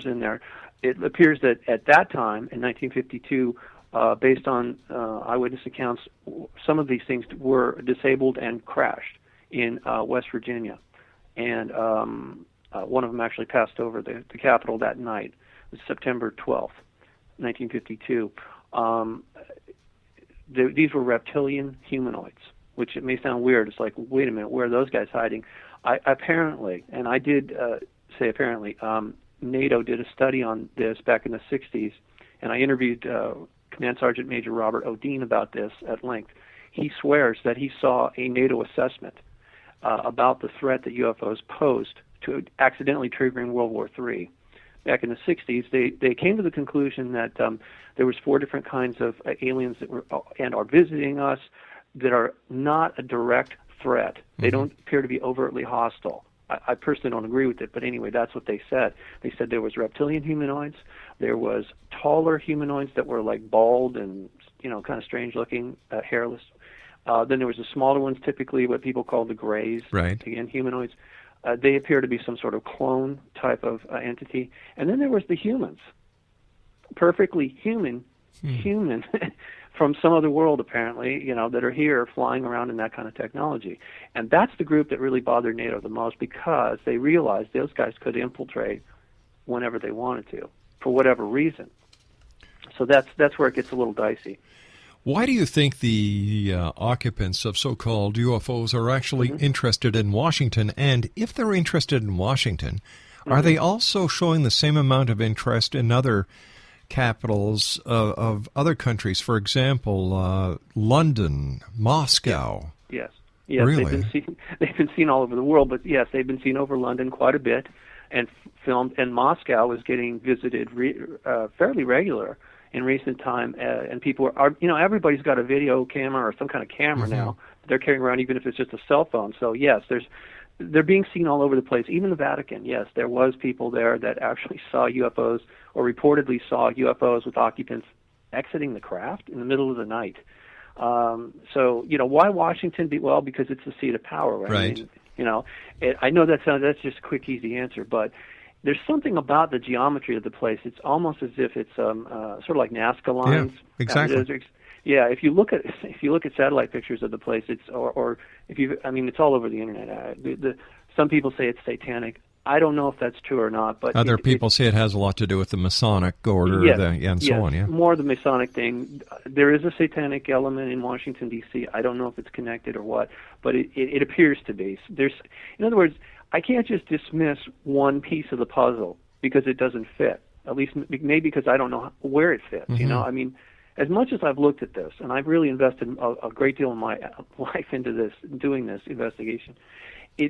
in there. It appears that at that time, in 1952, based on eyewitness accounts, some of these things were disabled and crashed in West Virginia. And one of them actually passed over the Capitol that night. It was September 12th, 1952. These were reptilian humanoids, which it may sound weird. It's like, wait a minute, where are those guys hiding? Apparently, and I did say apparently, NATO did a study on this back in the 60s, and I interviewed Command Sergeant Major Robert Odeen about this at length. He swears that he saw a NATO assessment about the threat that UFOs posed to accidentally triggering World War III. Back in the 60s, they came to the conclusion that there was 4 different kinds of aliens that were and are visiting us that are not a direct threat. They don't appear to be overtly hostile. I personally don't agree with it, but anyway, that's what they said. They said there was reptilian humanoids, there was taller humanoids that were like bald and kind of strange looking, hairless. Then there was the smaller ones, typically what people call the grays. Right. Again, humanoids. They appear to be some sort of clone type of entity. And then there was the humans, perfectly human from some other world, apparently, that are here flying around in that kind of technology. And that's the group that really bothered NATO the most, because they realized those guys could infiltrate whenever they wanted to, for whatever reason. So that's where it gets a little dicey. Why do you think the occupants of so-called UFOs are actually interested in Washington? And if they're interested in Washington, are they also showing the same amount of interest in other capitals of other countries? For example, London, Moscow. Yes. Really? They've been seen all over the world, but yes, they've been seen over London quite a bit, and filmed. And Moscow is getting visited fairly regular in recent time, and people are everybody's got a video camera or some kind of camera now that they're carrying around, even if it's just a cell phone. So yes, they're being seen all over the place. Even the Vatican, yes, there was people there that actually saw UFOs or reportedly saw UFOs with occupants exiting the craft in the middle of the night. So why Washington? Well, because it's the seat of power, right? Right. I mean, I know that's just a quick, easy answer, but there's something about the geometry of the place. It's almost as if it's sort of like Nazca lines. Yeah, exactly. Yeah, if you look at satellite pictures of the place, it's it's all over the internet. Some people say it's satanic. I don't know if that's true or not, but other people say it has a lot to do with the Masonic order, and so on. Yeah, more the Masonic thing. There is a satanic element in Washington D.C. I don't know if it's connected or what, but it appears to be. In other words, I can't just dismiss one piece of the puzzle because it doesn't fit. At least maybe because I don't know where it fits. I mean, as much as I've looked at this, and I've really invested a great deal of my life into this, doing this investigation,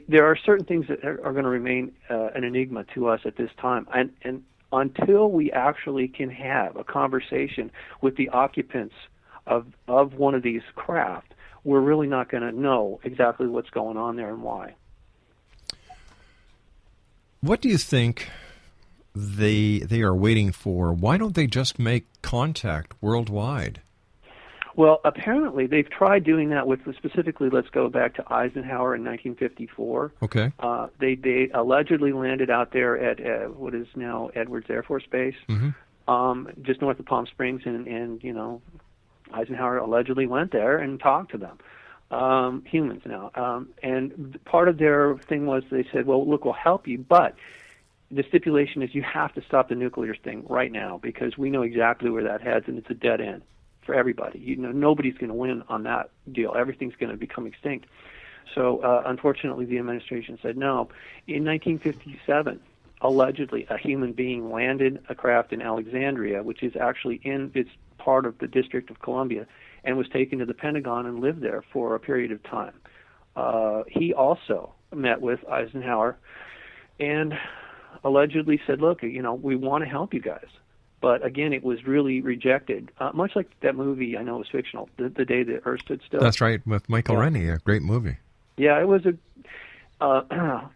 there are certain things that are going to remain an enigma to us at this time. And until we actually can have a conversation with the occupants of one of these craft, we're really not going to know exactly what's going on there and why. What do you think they are waiting for? Why don't they just make contact worldwide? Well, apparently they've tried doing that with, specifically, let's go back to Eisenhower in 1954. Okay. They allegedly landed out there at what is now Edwards Air Force Base, just north of Palm Springs, and Eisenhower allegedly went there and talked to them, humans now. And part of their thing was they said, well, look, we'll help you, but the stipulation is you have to stop the nuclear thing right now because we know exactly where that heads, and it's a dead end for everybody. Nobody's going to win on that deal. Everything's going to become extinct. So, unfortunately, the administration said no. In 1957, allegedly, a human being landed a craft in Alexandria, which is actually it's part of the District of Columbia, and was taken to the Pentagon and lived there for a period of time. He also met with Eisenhower and allegedly said, look, we want to help you guys. But again, it was really rejected, much like that movie, I know it was fictional, The Day the Earth Stood Still. That's right, with Michael Rennie, a great movie. Yeah, it was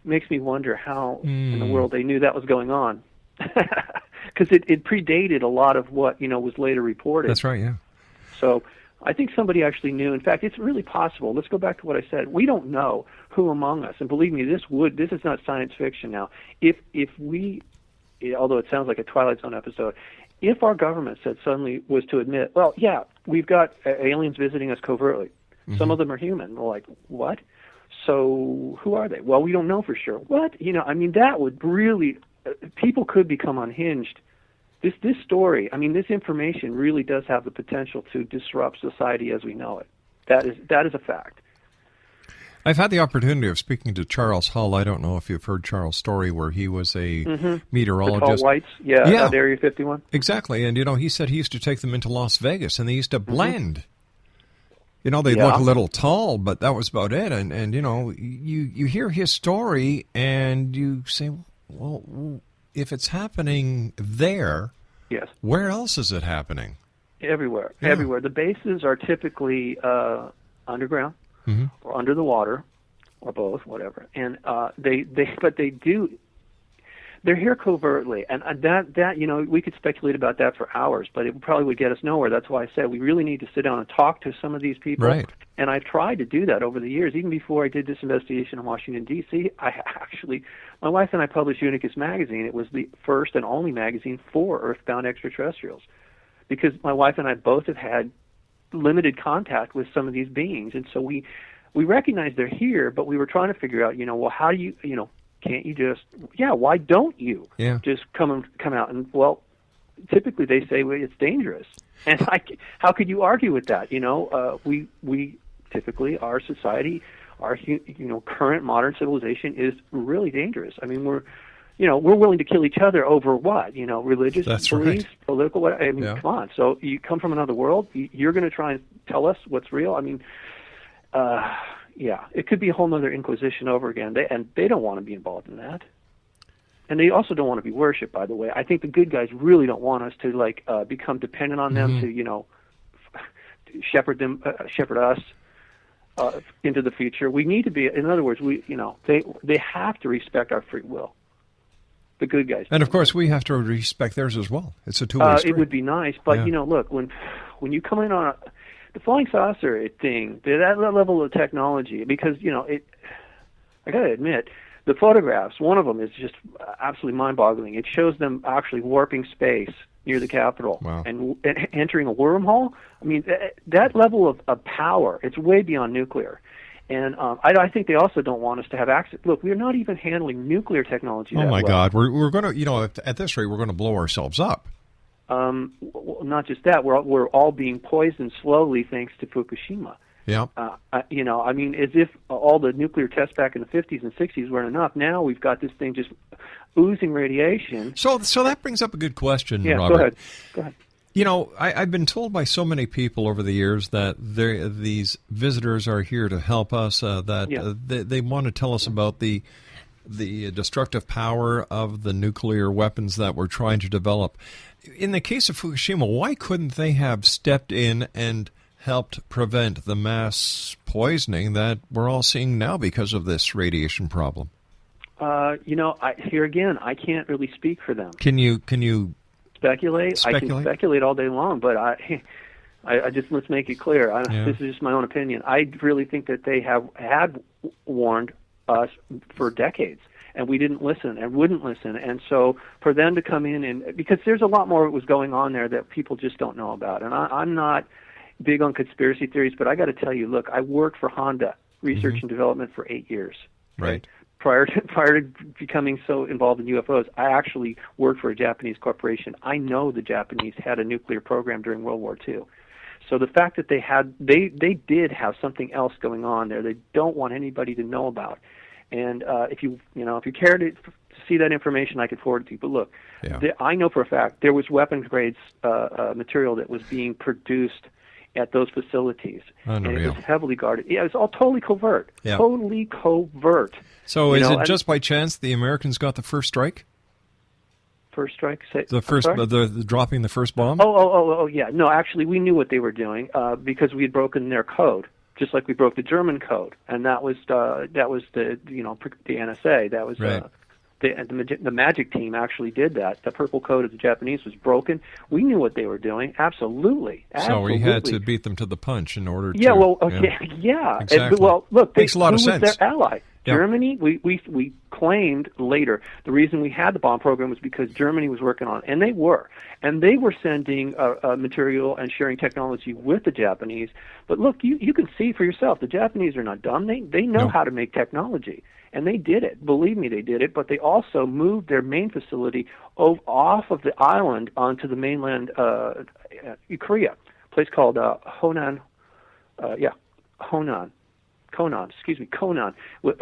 makes me wonder how in the world they knew that was going on. Because it predated a lot of what, was later reported. That's right, yeah. So I think somebody actually knew. In fact, it's really possible. Let's go back to what I said. We don't know who among us, and believe me, this is not science fiction now. If although it sounds like a Twilight Zone episode, if our government suddenly was to admit, well, yeah, we've got aliens visiting us covertly. Some of them are human. We're like, what? So who are they? Well, we don't know for sure. What? That would really, people could become unhinged. This story, this information really does have the potential to disrupt society as we know it. That is a fact. I've had the opportunity of speaking to Charles Hull. I don't know if you've heard Charles' story where he was a meteorologist. The tall whites, at Area 51. Exactly, and he said he used to take them into Las Vegas, and they used to blend. They'd look a little tall, but that was about it. And you hear his story, and you say, well, if it's happening there, yes, where else is it happening? Everywhere. The bases are typically underground. Or under the water, or both, whatever. And they're here covertly, and that we could speculate about that for hours, but it probably would get us nowhere. That's why I said we really need to sit down and talk to some of these people. Right. And I've tried to do that over the years. Even before I did this investigation in Washington, D.C., my wife and I published Unicus magazine. It was the first and only magazine for earthbound extraterrestrials, because my wife and I both have had limited contact with some of these beings, and so we recognize they're here, but we were trying to figure out, well, how do you, can't you just, why don't you just come out? And well, typically they say, well, it's dangerous, and how could you argue with that? We typically, our society, our current modern civilization is really dangerous. We're willing to kill each other over what? Religious beliefs, political. What? Come on. So you come from another world. You're going to try and tell us what's real. It could be a whole other Inquisition over again. They don't want to be involved in that, and they also don't want to be worshipped. By the way, I think the good guys really don't want us to become dependent on them to shepherd us into the future. We need to be. In other words, they have to respect our free will. The good guys. And of course, we have to respect theirs as well. It's a two-way street. It would be nice, but look, when you come in on the flying saucer thing, that level of technology, because I got to admit, the photographs, one of them is just absolutely mind-boggling. It shows them actually warping space near the Capitol and entering a wormhole. That level of power, it's way beyond nuclear. And I think they also don't want us to have access. Look, we're not even handling nuclear technology. Oh my God, we're going to, at this rate, we're going to blow ourselves up. Not just that, we're all being poisoned slowly thanks to Fukushima. Yeah. As if all the nuclear tests back in the 50s and 60s weren't enough. Now we've got this thing just oozing radiation. So that brings up a good question, yeah, Robert. Go ahead. I've been told by so many people over the years that these visitors are here to help us, they want to tell us about the destructive power of the nuclear weapons that we're trying to develop. In the case of Fukushima, why couldn't they have stepped in and helped prevent the mass poisoning that we're all seeing now because of this radiation problem? Here again, I can't really speak for them. Can you speculate? I can speculate all day long, but I just, let's make it clear. This is just my own opinion. I really think that they had warned us for decades, and we didn't listen and wouldn't listen. And so for them to come in, and because there's a lot more that was going on there that people just don't know about. And I'm not big on conspiracy theories, but I got to tell you, look, I worked for Honda Research and Development for 8 years. Right. Prior to becoming so involved in UFOs, I actually worked for a Japanese corporation. I know the Japanese had a nuclear program during World War II. So the fact that they did have something else going on there they don't want anybody to know about. And if you care to see that information, I could forward it to you. But look, I know for a fact there was weapons grade material that was being produced at those facilities. Unreal. And it was heavily guarded. Yeah, it was all totally covert. Yeah. Totally covert. So is it just by chance the Americans got the first strike? First strike? The dropping the first bomb? Oh, yeah. No, actually, we knew what they were doing because we had broken their code, just like we broke the German code, and that was the NSA. That was The magic team actually did that. The purple coat of the Japanese was broken. We knew what they were doing. Absolutely. So we had to beat them to the punch in order to... Yeah, well, okay, yeah. Exactly. Well, look, makes a lot of sense. Who was their ally? Yeah. Germany, we claimed later the reason we had the bomb program was because Germany was working on it, and they were sending material and sharing technology with the Japanese. But look, you can see for yourself, the Japanese are not dumb. They know how to make technology, and they did it. Believe me, they did it. But they also moved their main facility off of the island onto the mainland, Korea, a place called Konan,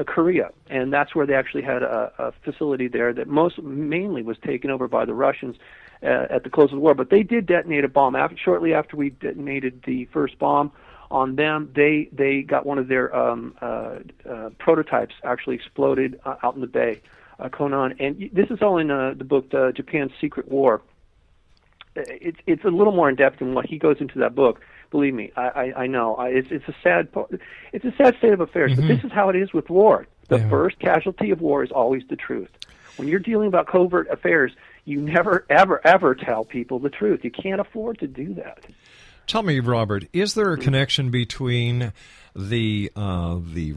Korea, and that's where they actually had a facility there that mainly was taken over by the Russians at the close of the war. But they did detonate a bomb shortly after we detonated the first bomb on them. They got one of their prototypes actually exploded out in the bay, Konan, and this is all in the book Japan's Secret War. It's a little more in depth than what he goes into that book. Believe me, I know. It's a sad state of affairs. But this is how it is with war. The first casualty of war is always the truth. When you're dealing about covert affairs, you never, ever, ever tell people the truth. You can't afford to do that. Tell me, Robert, is there a connection between the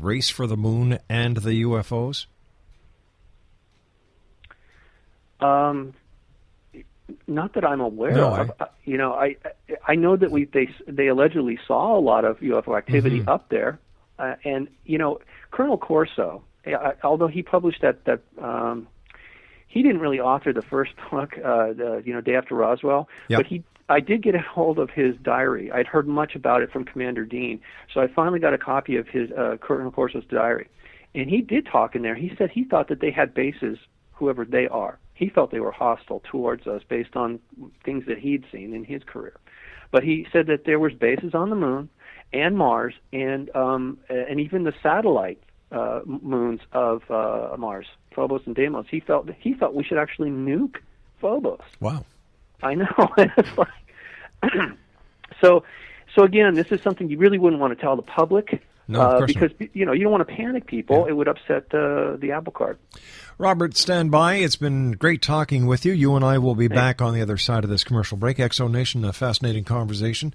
race for the moon and the UFOs? Not that I'm aware of. I know that they allegedly saw a lot of UFO activity up there, and Colonel Corso, although he published that he didn't really author the first book, Day After Roswell, but I did get a hold of his diary. I'd heard much about it from Commander Dean, so I finally got a copy of his Colonel Corso's diary, and he did talk in there. He said he thought that they had bases, whoever they are. He felt they were hostile towards us based on things that he'd seen in his career. But he said that there was bases on the moon and Mars and even the satellite moons of Mars, Phobos and Deimos. He felt we should actually nuke Phobos. Wow. I know. It's like so again, this is something you really wouldn't want to tell the public. No, of course because not. You don't want to panic people. Yeah. It would upset the apple cart. Robert, stand by. It's been great talking with you. You and I will be back on the other side of this commercial break. Exo Nation, a fascinating conversation.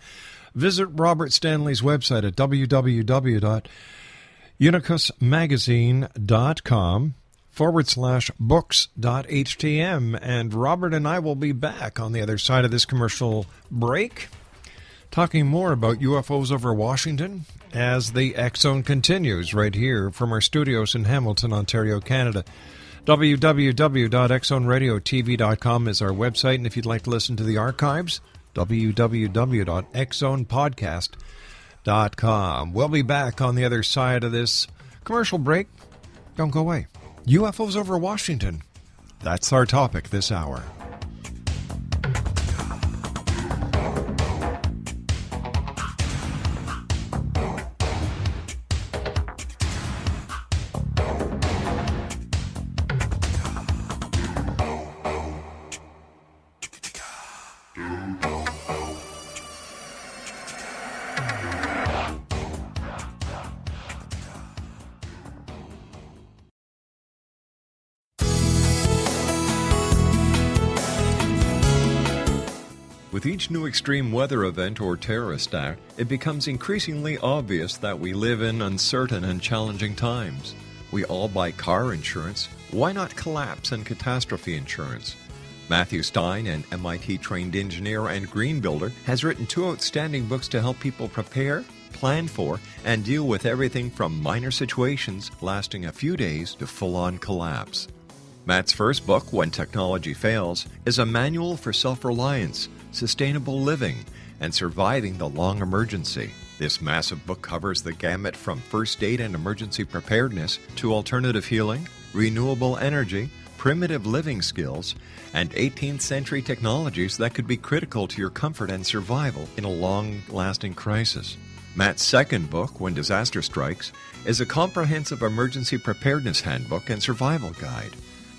Visit Robert Stanley's website at www.unicusmagazine.com/books.htm. And Robert and I will be back on the other side of this commercial break, talking more about UFOs over Washington as the X Zone continues right here from our studios in Hamilton, Ontario, Canada. www.xzoneradiotv.com is our website, and if you'd like to listen to the archives, www.xzonepodcast.com. We'll be back on the other side of this commercial break. Don't go away. UFOs over Washington. That's our topic this hour. With each new extreme weather event or terrorist act, it becomes increasingly obvious that we live in uncertain and challenging times. We all buy car insurance. Why not collapse and catastrophe insurance? Matthew Stein, an MIT-trained engineer and green builder, has written 2 outstanding books to help people prepare, plan for, and deal with everything from minor situations lasting a few days to full-on collapse. Matt's first book, When Technology Fails, is a manual for self-reliance, sustainable living, and surviving the long emergency. This massive book covers the gamut from first aid and emergency preparedness to alternative healing, renewable energy, primitive living skills, and 18th century technologies that could be critical to your comfort and survival in a long-lasting crisis. Matt's second book, When Disaster Strikes, is a comprehensive emergency preparedness handbook and survival guide.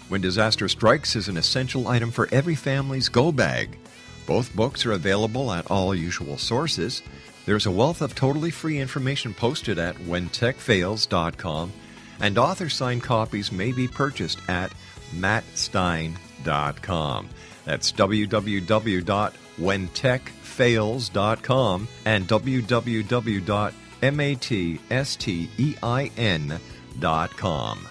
When Disaster Strikes is an essential item for every family's go bag. Both books are available at all usual sources. There's a wealth of totally free information posted at whentechfails.com, and author-signed copies may be purchased at mattstein.com. That's www.whentechfails.com and www.mattstein.com.